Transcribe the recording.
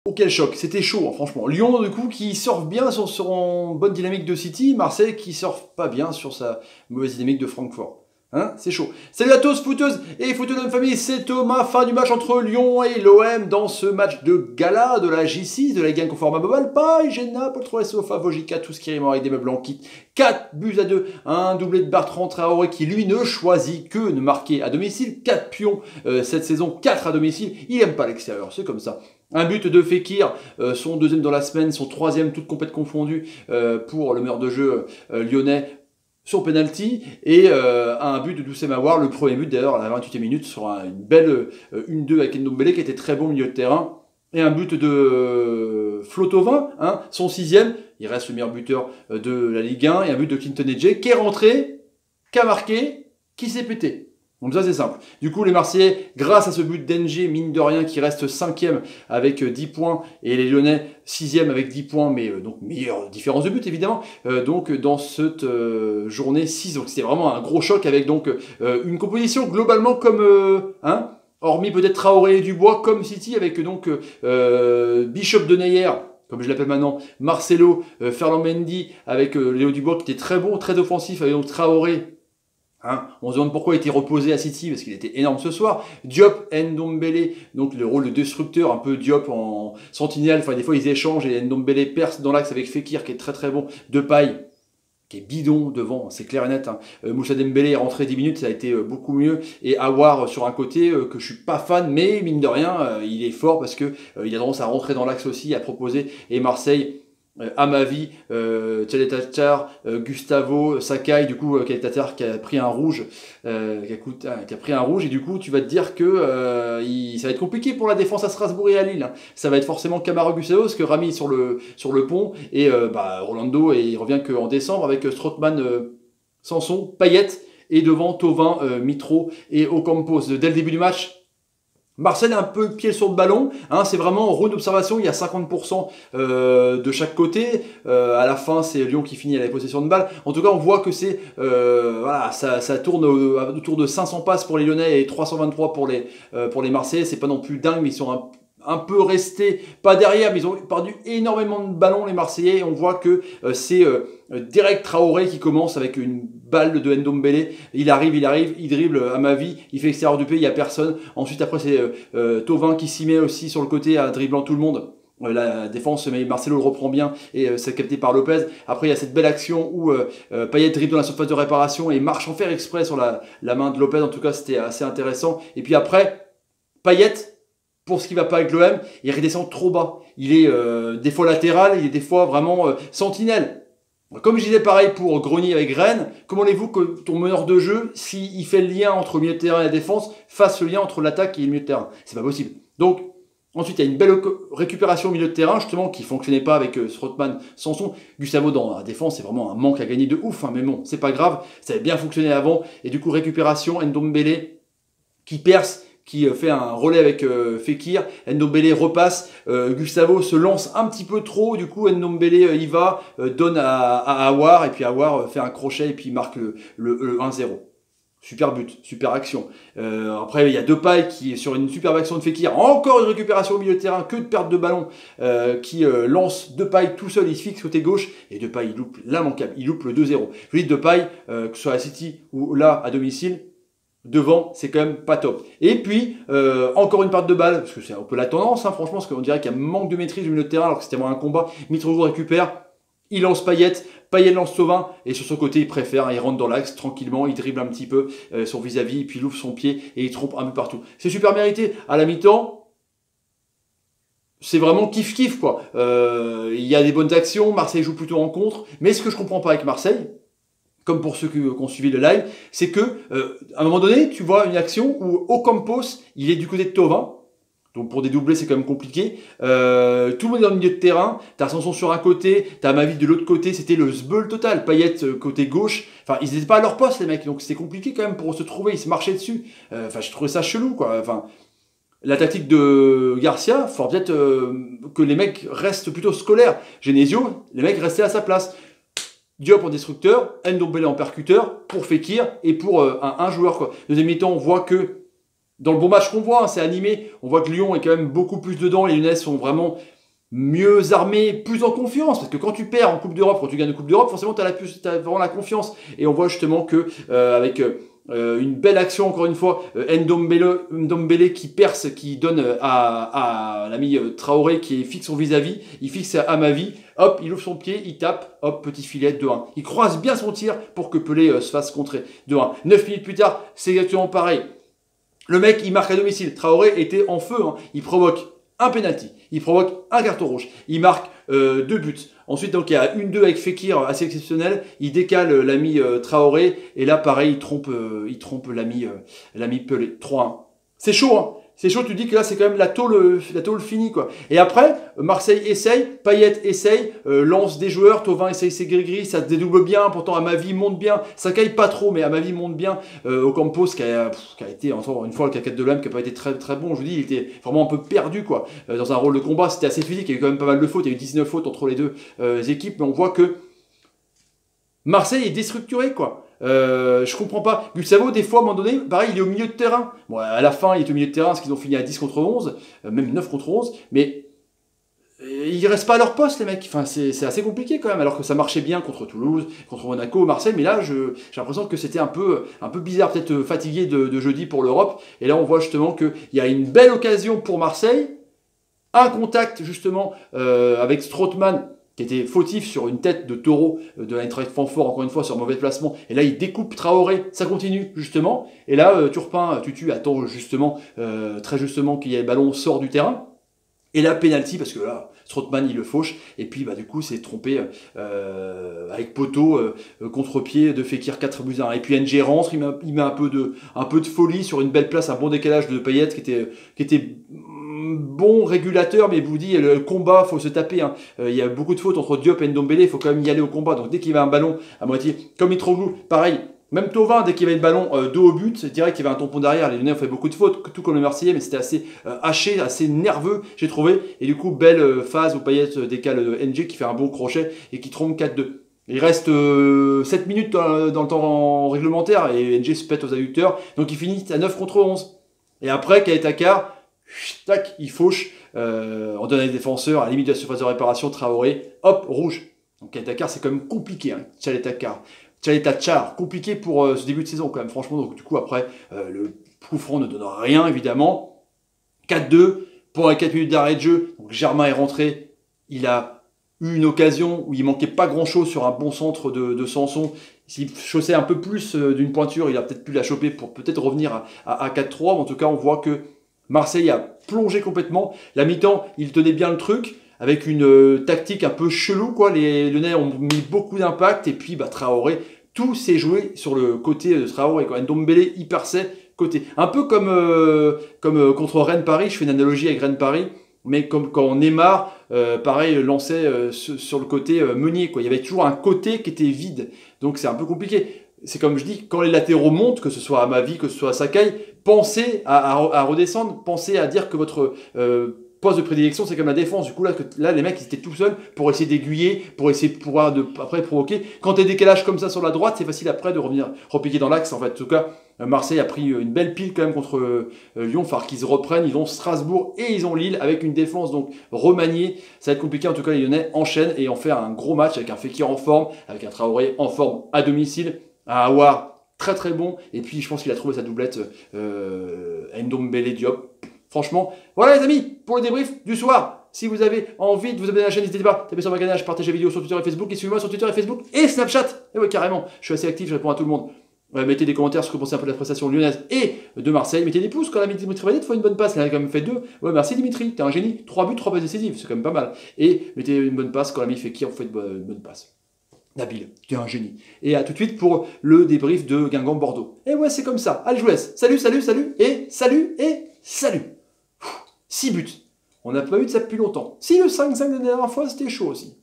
Oh quel choc, c'était chaud hein, franchement. Lyon du coup qui surfe bien sur son bonne dynamique de City, Marseille qui surfe pas bien sur sa mauvaise dynamique de Francfort. Hein, c'est chaud. Salut à tous footeuses et footeux de famille, c'est Thomas. Fin du match entre Lyon et l'OM dans ce match de gala de la J6, de la Ligue 1 conforme à Bobal, Paille, Géna, Paul 3 Sofa, Vogica, tout ce qui rime avec des meubles en kit. 4 buts à 2, un doublé de Bertrand Traoré qui lui ne choisit que de marquer à domicile. 4 pions cette saison, 4 à domicile. Il aime pas l'extérieur, c'est comme ça. Un but de Fekir, son deuxième dans la semaine, son troisième toute compète confondue pour le meilleur de jeu lyonnais sur penalty, et un but de Doussem Aouar, le premier but d'ailleurs à la 28e minute sur une belle 1-2 avec Ndombele qui était très bon au milieu de terrain, et un but de Flotovin, hein, son sixième, il reste le meilleur buteur de la Ligue 1, et un but de Clinton Edge qui est rentré, qui a marqué, qui s'est pété. Donc ça c'est simple. Du coup les Marseillais, grâce à ce but d'Engie, mine de rien, qui reste 5e avec 10 points, et les Lyonnais 6e avec 10 points, mais donc meilleure différence de but évidemment, donc dans cette journée 6. Donc c'était vraiment un gros choc avec donc une composition globalement comme, hein, hormis peut-être Traoré et Dubois, comme City avec donc Bishop de Neyer, comme je l'appelle maintenant, Marcelo, Ferland Mendy avec Léo Dubois qui était très bon, très offensif, avec donc Traoré. Hein, on se demande pourquoi il était reposé à City, parce qu'il était énorme ce soir. Diop, Ndombele, donc le rôle de destructeur, un peu Diop en sentinelle, enfin des fois ils échangent et Ndombele perce dans l'axe avec Fekir qui est très très bon. Depay, qui est bidon devant, c'est clair et net. Hein. Moussa Dembélé est rentré 10 minutes, ça a été beaucoup mieux. Et Aouar sur un côté que je suis pas fan, mais mine de rien, il est fort parce que il a tendance à rentrer dans l'axe aussi, à proposer. Et Marseille, à ma vie, Tchadetatar, Gustavo, Sakai, du coup, Tchadetatar qui a pris un rouge, qui a pris un rouge, et du coup, tu vas te dire que ça va être compliqué pour la défense à Strasbourg et à Lille. Hein. Ça va être forcément Camara Gustavo, parce que Rami est sur le pont, et Rolando, et il revient qu'en décembre, avec Strootman, Sanson, Payet, et devant Thauvin, Mitro et Ocampos. Dès le début du match, Marseille a un peu le pied sur le ballon, hein, c'est vraiment en roue d'observation, il y a 50% de chaque côté, à la fin c'est Lyon qui finit à la possession de balle. En tout cas on voit que c'est, voilà, ça tourne autour de 500 passes pour les Lyonnais et 323 pour les Marseillais, c'est pas non plus dingue, mais ils sont un peu restés, pas derrière, mais ils ont perdu énormément de ballons les Marseillais, et on voit que c'est Derek Traoré qui commence avec une balle de Ndombele, il arrive, il dribble à ma vie, il fait extérieur du pied, il n'y a personne. Ensuite après c'est Thauvin qui s'y met aussi sur le côté à dribblant tout le monde. La défense, mais Marcelo le reprend bien et c'est capté par Lopez. Après il y a cette belle action où Payet dribble dans la surface de réparation et marche en fer exprès sur la main de Lopez. En tout cas c'était assez intéressant. Et puis après Payet, pour ce qui va pas avec l'OM, il redescend trop bas. Il est des fois latéral, il est des fois vraiment sentinelle. Comme je disais pareil pour Grenier avec Rennes, comment voulez-vous que ton meneur de jeu, s'il fait le lien entre le milieu de terrain et la défense, fasse le lien entre l'attaque et le milieu de terrain? C'est pas possible. Donc, ensuite, il y a une belle récupération au milieu de terrain, justement, qui fonctionnait pas avec Strootman, Sanson. Gustavo dans la défense, c'est vraiment un manque à gagner de ouf, hein, mais bon, c'est pas grave, ça avait bien fonctionné avant. Et du coup, récupération, Ndombele qui perce, qui fait un relais avec Fekir, Ndombele repasse, Gustavo se lance un petit peu trop, du coup Ndombele y va, donne à Aouar, et puis Aouar fait un crochet et puis marque le 1-0. Super but, super action. Après il y a Depay qui est sur une superbe action de Fekir, encore une récupération au milieu de terrain, que de perte de ballon, qui lance Depay tout seul, il se fixe côté gauche, et Depay il loupe l'immanquable, il loupe le 2-0. Je dis Depay, que ce soit à City ou là à domicile, devant, c'est quand même pas top. Et puis, encore une part de balle, parce que c'est un peu la tendance, hein, franchement, parce qu'on dirait qu'il y a un manque de maîtrise du milieu de terrain, alors que c'était vraiment un combat. Mitroglou récupère, il lance Payet lance Thauvin, et sur son côté, il préfère, hein, il rentre dans l'axe tranquillement, il dribble un petit peu son vis-à-vis, et puis il ouvre son pied, et il trompe un peu partout. C'est super mérité. À la mi-temps, c'est vraiment kiff-kiff, quoi. Il y a des bonnes actions, Marseille joue plutôt en contre, mais ce que je comprends pas avec Marseille, comme pour ceux qui ont suivi le live, c'est que à un moment donné, tu vois une action où Ocampos, il est du côté de Thauvin. Donc pour dédoubler, c'est quand même compliqué. Tout le monde est dans le milieu de terrain. T'as Sanson sur un côté, t'as Mavi de l'autre côté. C'était le zbeul total. Payet côté gauche. Enfin, ils n'étaient pas à leur poste, les mecs. Donc c'était compliqué quand même pour se trouver. Ils se marchaient dessus. Enfin, je trouvais ça chelou, quoi. Enfin, la tactique de Garcia, faut peut-être que les mecs restent plutôt scolaires. Genesio, les mecs restaient à sa place. Diop en destructeur, Ndombele en percuteur, pour Fekir et pour un joueur, quoi. Deuxième mi-temps, on voit que dans le bon match qu'on voit, hein, c'est animé. On voit que Lyon est quand même beaucoup plus dedans. Les Lyonnais sont vraiment mieux armés, plus en confiance. Parce que quand tu perds en Coupe d'Europe, quand tu gagnes en Coupe d'Europe, forcément, tu as vraiment la confiance. Et on voit justement que avec une belle action, encore une fois, Ndombele qui perce, qui donne à l'ami Traoré qui fixe son vis-à-vis, il fixe à Amavi, hop, il ouvre son pied, il tape, hop, petit filet, 2-1. Il croise bien son tir pour que Pelé se fasse contrer, 2-1. 9 minutes plus tard, c'est exactement pareil. Le mec, il marque à domicile. Traoré était en feu, hein. Il provoque un penalty, il provoque un carton rouge, il marque 2 buts. Ensuite, donc, il y a 1-2 avec Fekir, assez exceptionnel. Il décale l'ami Traoré. Et là, pareil, il trompe l'ami Pelé. 3-1. C'est chaud, hein. C'est chaud, tu dis que là, c'est quand même la tôle finie, quoi. Et après, Marseille essaye, Payet essaye, lance des joueurs, Thauvin essaye ses gris-gris, ça se dédouble bien, pourtant Amavi monte bien, ça caille pas trop, mais Amavi monte bien. Ocampos qui a été, encore une fois, le caquette de l'âme, qui a pas été très très bon, je vous dis, il était vraiment un peu perdu, quoi. Dans un rôle de combat, c'était assez physique, il y a eu quand même pas mal de fautes, il y a eu 19 fautes entre les deux équipes, mais on voit que Marseille est déstructuré, quoi. Je comprends pas. Gustavo, des fois, à un moment donné, pareil, il est au milieu de terrain. Bon, à la fin, il est au milieu de terrain parce qu'ils ont fini à 10 contre 11, même 9 contre 11, mais ils restent pas à leur poste, les mecs. Enfin, c'est assez compliqué quand même, alors que ça marchait bien contre Toulouse, contre Monaco, Marseille, mais là, j'ai l'impression que c'était un peu bizarre, peut-être fatigué de jeudi pour l'Europe. Et là, on voit justement qu'il y a une belle occasion pour Marseille, un contact justement avec Strootman, qui était fautif sur une tête de taureau de l'Eintracht Francfort, encore une fois, sur mauvais placement. Et là, il découpe Traoré, ça continue, justement. Et là, Turpin, Tutu attend justement, très justement, qu'il y ait le ballon sort du terrain. Et là, penalty, parce que là, Strootman, il le fauche. Et puis, bah, du coup, c'est trompé avec poteau, contre-pied de Fekir 4-1. Et puis, NG rentre, il met un peu de folie sur une belle place, un bon décalage de Payet qui était bon régulateur, mais vous dit le combat, faut se taper. Hein. Il y a beaucoup de fautes entre Diop et Ndombele, il faut quand même y aller au combat. Donc dès qu'il y avait un ballon à moitié, comme Mitroglou, pareil. Même Thauvin, dès qu'il y avait le ballon dos au but, c'est direct qu'il y avait un tampon derrière. Les Lyonnais ont fait beaucoup de fautes, tout comme le Marseillais, mais c'était assez haché, assez nerveux, j'ai trouvé. Et du coup, belle phase où Payet décale NG qui fait un bon crochet et qui trompe 4-2. Il reste 7 minutes dans le temps réglementaire et NG se pète aux adducteurs. Donc il finit à 9 contre 11. Et après, Kaetakar, tac, il fauche, on donne à les défenseurs, à la limite de la surface de réparation, Traoré, hop, rouge. Donc Kaetakar, c'est quand même compliqué, hein, Tchaletakar, compliqué pour ce début de saison quand même, franchement. Donc du coup, après, le coup franc ne donne rien, évidemment. 4-2, pour les 4 minutes d'arrêt de jeu, donc Germain est rentré, il a eu une occasion où il manquait pas grand-chose sur un bon centre de Sanson. S'il chaussait un peu plus d'une pointure, il a peut-être pu la choper pour peut-être revenir à 4-3, mais en tout cas, on voit que Marseille a plongé complètement. La mi-temps, il tenait bien le truc avec une tactique un peu chelou, quoi. Les Lyonnais ont mis beaucoup d'impact et puis bah, Traoré, tout s'est joué sur le côté de Traoré, quoi. Ndombele hyper sait côté. Un peu comme contre Rennes-Paris, je fais une analogie avec Rennes-Paris, mais comme quand Neymar, pareil, lançait sur le côté Meunier, quoi. Il y avait toujours un côté qui était vide. Donc c'est un peu compliqué. C'est comme je dis, quand les latéraux montent, que ce soit Amavi, que ce soit Sakai, pensez à redescendre, pensez à dire que votre poste de prédilection, c'est comme la défense. Du coup, là, les mecs, ils étaient tout seuls pour essayer d'aiguiller, pour essayer de pouvoir après provoquer. Quand tu as des décalages comme ça sur la droite, c'est facile après de revenir repiquer dans l'axe. En fait, en tout cas, Marseille a pris une belle pile quand même contre Lyon. Il va falloir qu'ils se reprennent. Ils ont Strasbourg et ils ont Lille avec une défense donc remaniée. Ça va être compliqué. En tout cas, les Lyonnais enchaînent et en faire un gros match avec un Fekir en forme, avec un Traoré en forme à domicile. Un Aouar très très bon, et puis je pense qu'il a trouvé sa doublette Ndombele Diop. Franchement, voilà les amis, pour le débrief du soir. Si vous avez envie de vous abonner à la chaîne, n'hésitez pas, tapez sur ma canal, partagez la vidéo sur Twitter et Facebook, et suivez-moi sur Twitter et Facebook et Snapchat. Et ouais, carrément, je suis assez actif, je réponds à tout le monde. Mettez des commentaires sur ce que vous pensez un peu de la prestation lyonnaise et de Marseille. Mettez des pouces quand la Dimitri Payet faut une bonne passe. Il a quand même fait 2. Ouais, merci Dimitri, t'es un génie. 3 buts, 3 passes décisives, c'est quand même pas mal. Et mettez une bonne passe quand l'ami Fekir fait une bonne passe. Nabil, tu es un génie. Et à tout de suite pour le débrief de Guingamp-Bordeaux. Et ouais, c'est comme ça. Allez, je vous laisse. Salut, salut, salut, et salut, et salut. 6 buts. On n'a pas eu de ça depuis longtemps. Si, le 5-5 de la dernière fois, c'était chaud aussi.